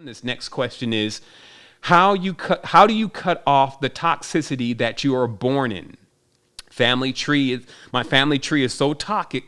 This next question is how do you cut off the toxicity that you are born in? My family tree is so toxic,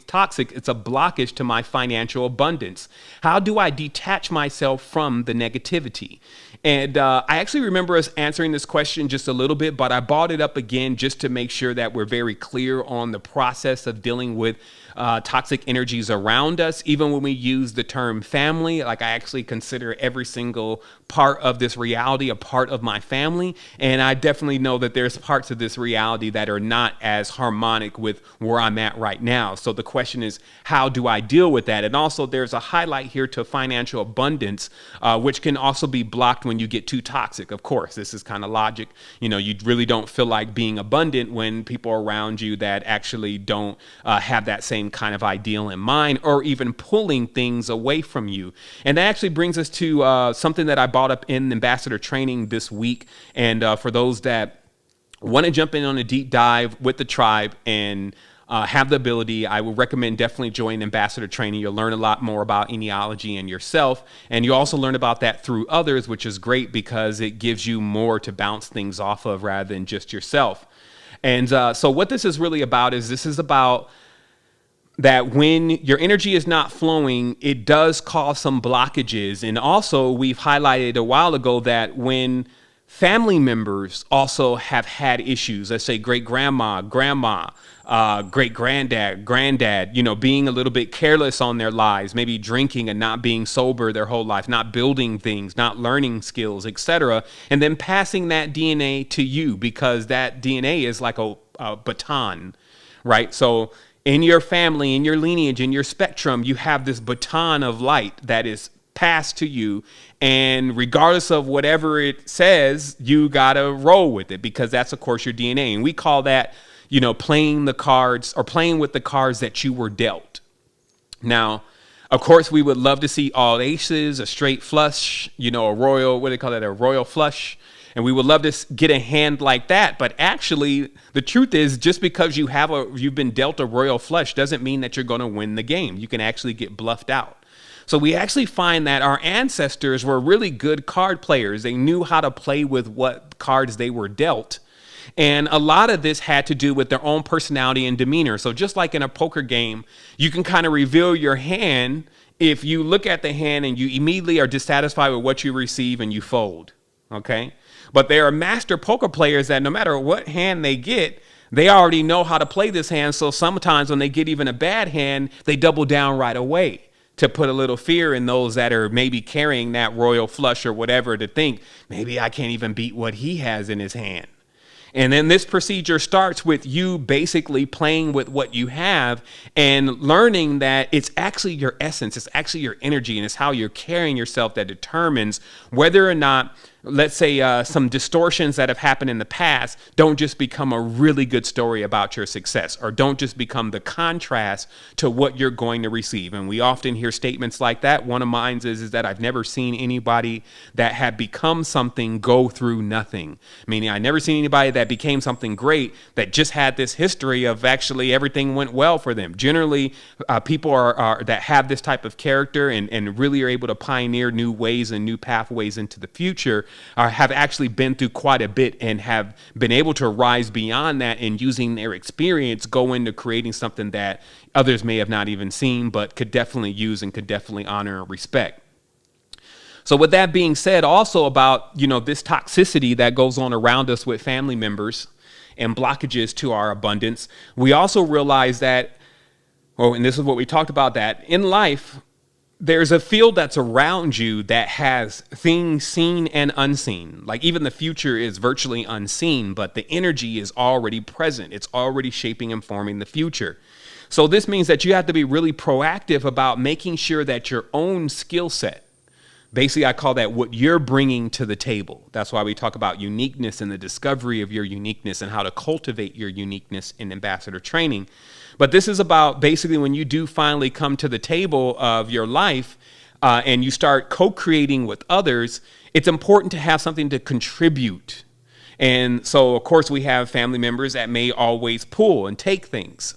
it's a blockage to my financial abundance. How do I detach myself from the negativity? And I actually remember us answering this question just a little bit, but I brought it up again just to make sure that we're very clear on the process of dealing with toxic energies around us. Even when we use the term family, like I actually consider every single part of this reality a part of my family. And I definitely know that there's parts of this reality that are not as harmonic with where I'm at right now. So the question is, how do I deal with that? And also there's a highlight here to financial abundance, which can also be blocked when you get too toxic. Of course, this is kind of logic. You know, you really don't feel like being abundant when people around you that actually don't have that same kind of ideal in mind, or even pulling things away from you. And that actually brings us to something that I brought up in ambassador training this week. And for those that want to jump in on a deep dive with the tribe and have the ability, I would recommend definitely join ambassador training. You'll learn a lot more about etiology and yourself, and you also learn about that through others, which is great because it gives you more to bounce things off of rather than just yourself. And so what this is really about is this is about that when your energy is not flowing, it does cause some blockages. And also we've highlighted a while ago that when family members also have had issues, let's say great grandma, grandma, great granddad, granddad, being a little bit careless on their lives, maybe drinking and not being sober their whole life, not building things, not learning skills, etc. And then passing that DNA to you, because that DNA is like a baton, right? So in your family, in your lineage, in your spectrum, you have this baton of light that is passed to you. And regardless of whatever it says, you got to roll with it, because that's, of course, your DNA. And we call that, playing the cards, or playing with the cards that you were dealt. Now, of course, we would love to see all aces, a straight flush, a royal, what do they call that? A royal flush. And we would love to get a hand like that. But actually, the truth is, just because you've been dealt a royal flush doesn't mean that you're going to win the game. You can actually get bluffed out. So we actually find that our ancestors were really good card players. They knew how to play with what cards they were dealt. And a lot of this had to do with their own personality and demeanor. So just like in a poker game, you can kind of reveal your hand if you look at the hand and you immediately are dissatisfied with what you receive and you fold. Okay? But there are master poker players that no matter what hand they get, they already know how to play this hand. So sometimes when they get even a bad hand, they double down right away to put a little fear in those that are maybe carrying that royal flush or whatever, to think maybe I can't even beat what he has in his hand. And then this procedure starts with you basically playing with what you have and learning that it's actually your essence, it's actually your energy, and it's how you're carrying yourself that determines whether or not, let's say, some distortions that have happened in the past don't just become a really good story about your success, or don't just become the contrast to what you're going to receive. And we often hear statements like that. One of mine is that I've never seen anybody that had become something go through nothing. Meaning I never seen anybody that became something great that just had this history of actually everything went well for them. Generally, people are that have this type of character and really are able to pioneer new ways and new pathways into the future, have actually been through quite a bit and have been able to rise beyond that, and using their experience go into creating something that others may have not even seen, but could definitely use and could definitely honor and respect. So with that being said, also about, this toxicity that goes on around us with family members and blockages to our abundance, we also realize that, and this is what we talked about, that in life, there's a field that's around you that has things seen and unseen. Like even the future is virtually unseen, but the energy is already present. It's already shaping and forming the future. So this means that you have to be really proactive about making sure that your own skill set, basically I call that what you're bringing to the table. That's why we talk about uniqueness and the discovery of your uniqueness and how to cultivate your uniqueness in ambassador training. But this is about basically when you do finally come to the table of your life and you start co-creating with others, it's important to have something to contribute. And so, of course, we have family members that may always pull and take things.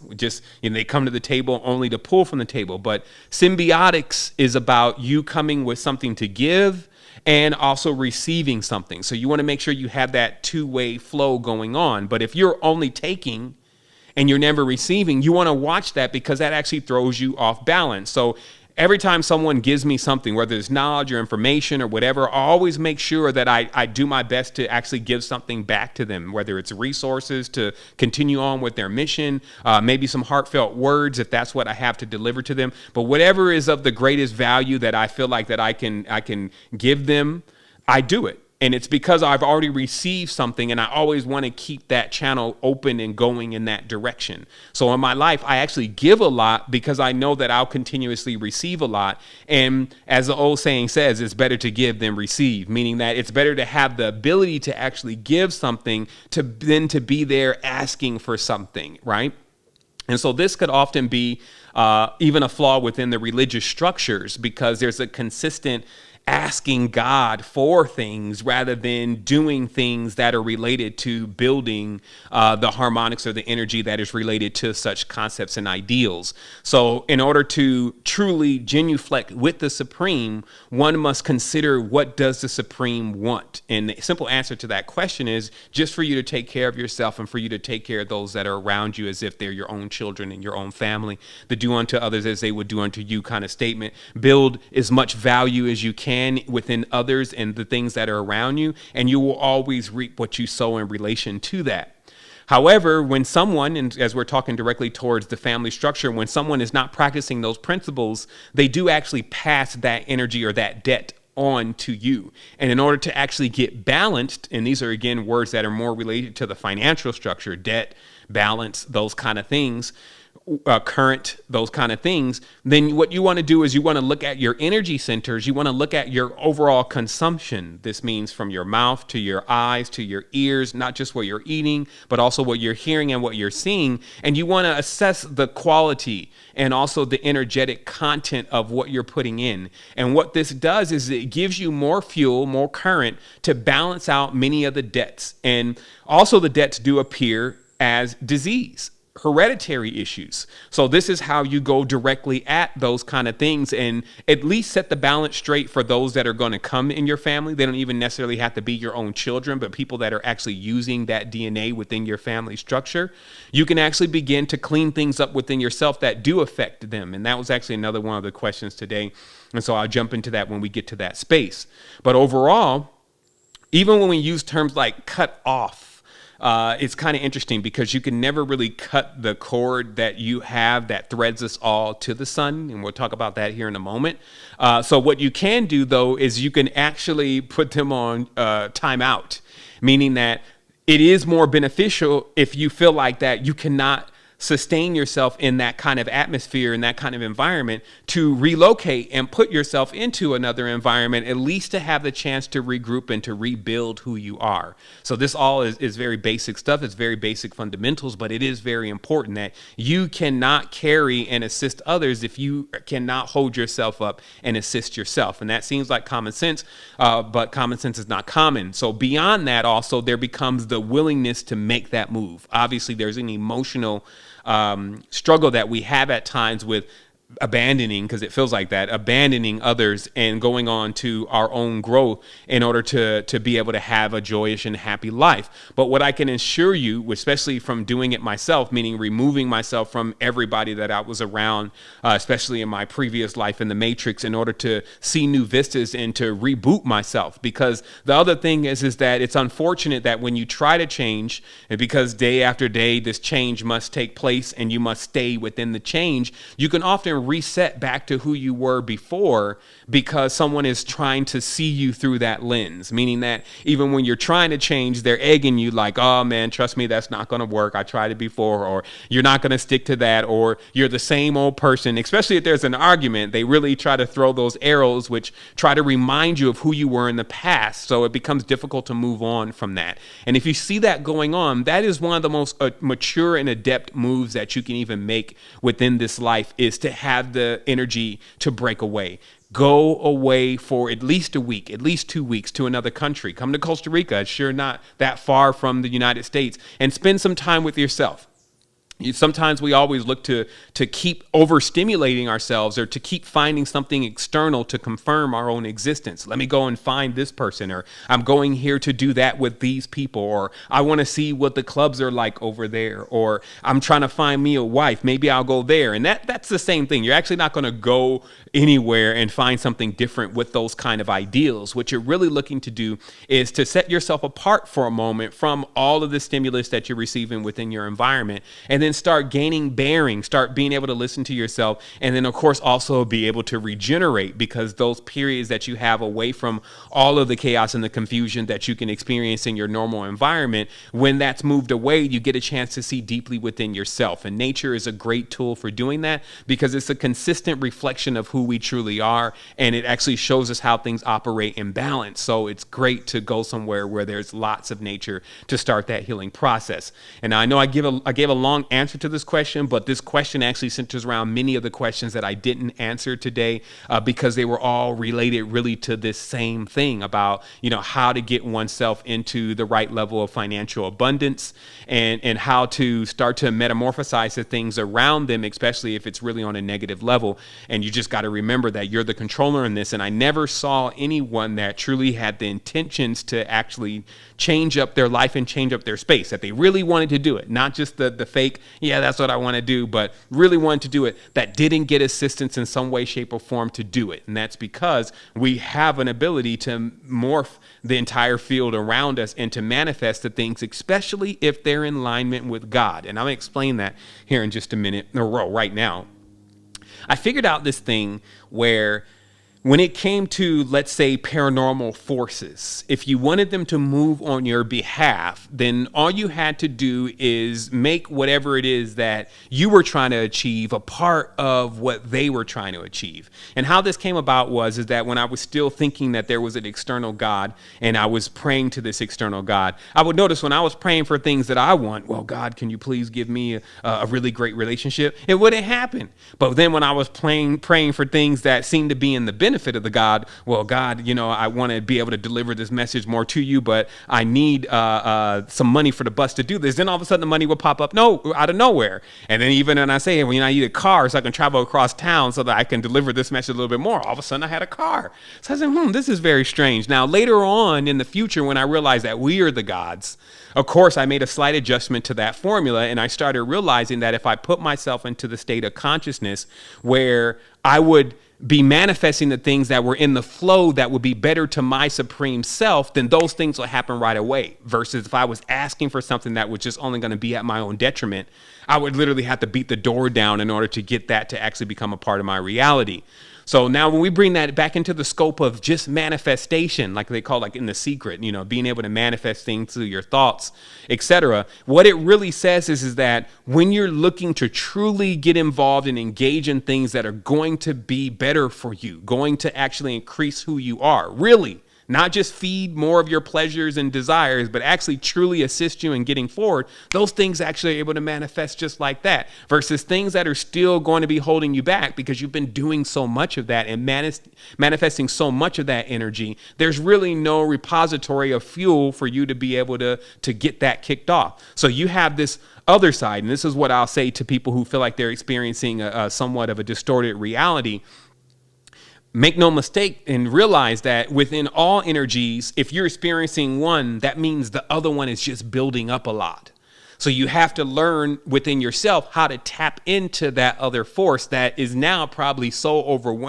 They come to the table only to pull from the table. But symbiotics is about you coming with something to give and also receiving something. So you want to make sure you have that two-way flow going on. But if you're only taking and you're never receiving, you want to watch that, because that actually throws you off balance. So every time someone gives me something, whether it's knowledge or information or whatever, I always make sure that I do my best to actually give something back to them, whether it's resources to continue on with their mission, maybe some heartfelt words if that's what I have to deliver to them. But whatever is of the greatest value that I feel like that I can give them, I do it. And it's because I've already received something, and I always want to keep that channel open and going in that direction. So in my life, I actually give a lot because I know that I'll continuously receive a lot. And as the old saying says, it's better to give than receive, meaning that it's better to have the ability to actually give something than to be there asking for something, right? And so this could often be even a flaw within the religious structures, because there's a consistent asking God for things rather than doing things that are related to building the harmonics or the energy that is related to such concepts and ideals. So in order to truly genuflect with the Supreme, one must consider, what does the Supreme want? And the simple answer to that question is just for you to take care of yourself and for you to take care of those that are around you as if they're your own children and your own family. The do unto others as they would do unto you kind of statement. Build as much value as you can within others and the things that are around you, and you will always reap what you sow in relation to that. However, when someone, and as we're talking directly towards the family structure, when someone is not practicing those principles, they do actually pass that energy or that debt on to you. And in order to actually get balanced, and these are again words that are more related to the financial structure, debt, balance, those kind of things, current, those kind of things, then what you want to do is you want to look at your energy centers. You want to look at your overall consumption. This means from your mouth to your eyes to your ears, not just what you're eating, but also what you're hearing and what you're seeing. And you want to assess the quality and also the energetic content of what you're putting in. And what this does is it gives you more fuel, more current to balance out many of the debts. And also the debts do appear as disease, hereditary issues. So this is how you go directly at those kind of things and at least set the balance straight for those that are going to come in your family. They don't even necessarily have to be your own children, but people that are actually using that DNA within your family structure. You can actually begin to clean things up within yourself that do affect them. And that was actually another one of the questions today. And so I'll jump into that when we get to that space. But overall, even when we use terms like cut off, it's kind of interesting because you can never really cut the cord that you have that threads us all to the sun. And we'll talk about that here in a moment. So what you can do, though, is you can actually put them on timeout, meaning that it is more beneficial if you feel like that you cannot sustain yourself in that kind of atmosphere, in that kind of environment, to relocate and put yourself into another environment, at least to have the chance to regroup and to rebuild who you are. So this all is very basic stuff. It's very basic fundamentals, but it is very important that you cannot carry and assist others if you cannot hold yourself up and assist yourself. And that seems like common sense, but common sense is not common. So beyond that, also, there becomes the willingness to make that move. Obviously, there's an emotional struggle that we have at times with abandoning, because it feels like that, abandoning others and going on to our own growth in order to be able to have a joyous and happy life. But what I can assure you, especially from doing it myself, meaning removing myself from everybody that I was around, especially in my previous life in the Matrix, in order to see new vistas and to reboot myself. Because the other thing is that it's unfortunate that when you try to change, and because day after day this change must take place and you must stay within the change, you can often reset back to who you were before because someone is trying to see you through that lens, meaning that even when you're trying to change, they're egging you like, oh man, trust me, that's not going to work. I tried it before, or you're not going to stick to that, or you're the same old person. Especially if there's an argument, they really try to throw those arrows which try to remind you of who you were in the past. So it becomes difficult to move on from that. And if you see that going on, that is one of the most mature and adept moves that you can even make within this life, is to have the energy to break away. Go away for at least a week, at least 2 weeks, to another country. Come to Costa Rica. It's sure not that far from the United States, and spend some time with yourself. Sometimes we always look to keep overstimulating ourselves, or to keep finding something external to confirm our own existence. Let me go and find this person, or I'm going here to do that with these people, or I want to see what the clubs are like over there, or I'm trying to find me a wife. Maybe I'll go there. And that's the same thing. You're actually not going to go anywhere and find something different with those kind of ideals. What you're really looking to do is to set yourself apart for a moment from all of the stimulus that you're receiving within your environment, and then start gaining bearing, start being able to listen to yourself, and then of course also be able to regenerate, because those periods that you have away from all of the chaos and the confusion that you can experience in your normal environment, when that's moved away, you get a chance to see deeply within yourself. And nature is a great tool for doing that, because it's a consistent reflection of who we truly are, and it actually shows us how things operate in balance. So it's great to go somewhere where there's lots of nature to start that healing process. And I know I gave a long answer to this question, but this question actually centers around many of the questions that I didn't answer today, because they were all related really to this same thing about, how to get oneself into the right level of financial abundance, and how to start to metamorphosize the things around them, especially if it's really on a negative level. And you just got to remember that you're the controller in this. And I never saw anyone that truly had the intentions to actually change up their life and change up their space, that they really wanted to do it, not just the fake, yeah, that's what I want to do, but really wanted to do it, that didn't get assistance in some way, shape, or form to do it. And that's because we have an ability to morph the entire field around us and to manifest the things, especially if they're in alignment with God. And I'm going to explain that here in just a minute, or right now. I figured out this thing where, when it came to, let's say, paranormal forces, if you wanted them to move on your behalf, then all you had to do is make whatever it is that you were trying to achieve a part of what they were trying to achieve. And how this came about is that when I was still thinking that there was an external God, and I was praying to this external God, I would notice when I was praying for things that I want, well, God, can you please give me a really great relationship? It wouldn't happen. But then when I was praying for things that seemed to be in the benefit of the God, well, God, I want to be able to deliver this message more to you, but I need some money for the bus to do this. Then all of a sudden the money would pop up out of nowhere. And then even when I say, well, I need a car so I can travel across town so that I can deliver this message a little bit more, all of a sudden I had a car. So I said, this is very strange. Now, later on in the future, when I realized that we are the gods, of course, I made a slight adjustment to that formula, and I started realizing that if I put myself into the state of consciousness where I would be manifesting the things that were in the flow that would be better to my supreme self, then those things will happen right away. Versus if I was asking for something that was just only going to be at my own detriment, I would literally have to beat the door down in order to get that to actually become a part of my reality. So now when we bring that back into the scope of just manifestation, like they call in The Secret, being able to manifest things through your thoughts, etc. What it really says is that when you're looking to truly get involved and engage in things that are going to be better for you, going to actually increase who you are, really, not just feed more of your pleasures and desires, but actually truly assist you in getting forward, those things actually are able to manifest just like that, versus things that are still going to be holding you back because you've been doing so much of that and manifesting so much of that energy. There's really no repository of fuel for you to be able to get that kicked off. So you have this other side, and this is what I'll say to people who feel like they're experiencing somewhat of a distorted reality. Make no mistake and realize that within all energies, if you're experiencing one, that means the other one is just building up a lot. So you have to learn within yourself how to tap into that other force that is now probably so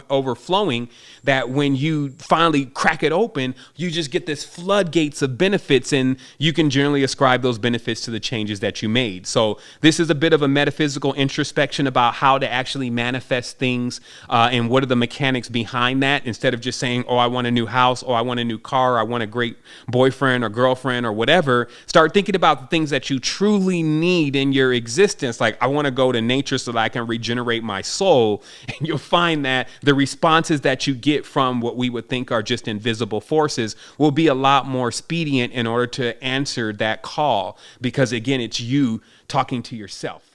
overflowing that when you finally crack it open, you just get this floodgates of benefits, and you can generally ascribe those benefits to the changes that you made. So this is a bit of a metaphysical introspection about how to actually manifest things and what are the mechanics behind that, instead of just saying, oh, I want a new house, or I want a new car, I want a great boyfriend or girlfriend or whatever. Start thinking about the things that you truly need in your existence. Like, I want to go to nature so that I can regenerate my soul. And you'll find that the responses that you get from what we would think are just invisible forces will be a lot more expedient in order to answer that call, because again, it's you talking to yourself.